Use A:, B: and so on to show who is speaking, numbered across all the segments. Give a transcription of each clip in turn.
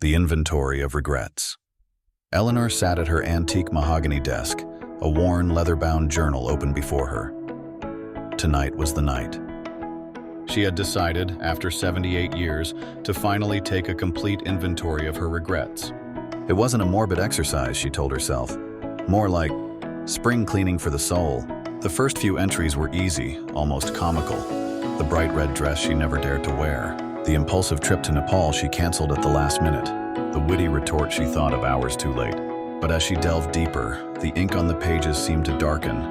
A: The Inventory of Regrets. Eleanor sat at her antique mahogany desk, a worn, leather-bound journal open before her. Tonight was the night. She had decided, after 78 years, to finally take a complete inventory of her regrets. It wasn't a morbid exercise, she told herself. More like spring cleaning for the soul. The first few entries were easy, almost comical. The bright red dress she never dared to wear. The impulsive trip to Nepal she canceled at the last minute. The witty retort she thought of hours too late. But as she delved deeper, the ink on the pages seemed to darken,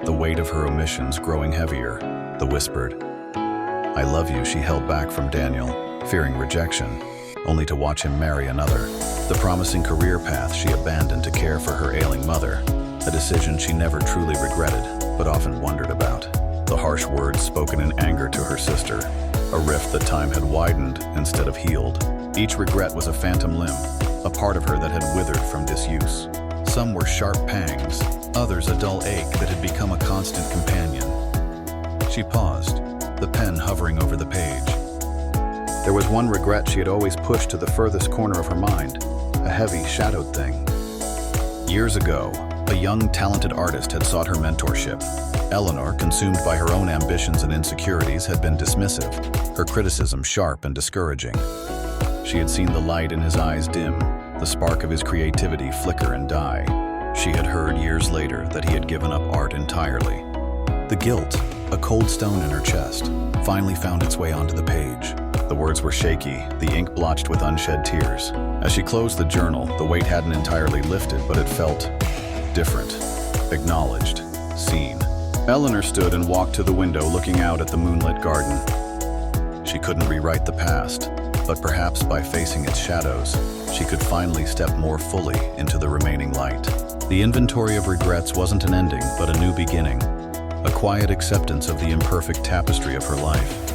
A: the weight of her omissions growing heavier. The whispered, "I love you," she held back from Daniel, fearing rejection, only to watch him marry another. The promising career path she abandoned to care for her ailing mother, a decision she never truly regretted, but often wondered about. The harsh words spoken in anger to her sister, a rift that time had widened instead of healed. Each regret was a phantom limb, a part of her that had withered from disuse. Some were sharp pangs, others a dull ache that had become a constant companion. She paused, the pen hovering over the page. There was one regret she had always pushed to the furthest corner of her mind, a heavy, shadowed thing. Years ago, a young, talented artist had sought her mentorship. Eleanor, consumed by her own ambitions and insecurities, had been dismissive, her criticism sharp and discouraging. She had seen the light in his eyes dim, the spark of his creativity flicker and die. She had heard years later that he had given up art entirely. The guilt, a cold stone in her chest, finally found its way onto the page. The words were shaky, the ink blotched with unshed tears. As she closed the journal, the weight hadn't entirely lifted, but it felt different, acknowledged, seen. Eleanor stood and walked to the window, looking out at the moonlit garden. She couldn't rewrite the past, but perhaps by facing its shadows, she could finally step more fully into the remaining light. The inventory of regrets wasn't an ending, but a new beginning, a quiet acceptance of the imperfect tapestry of her life.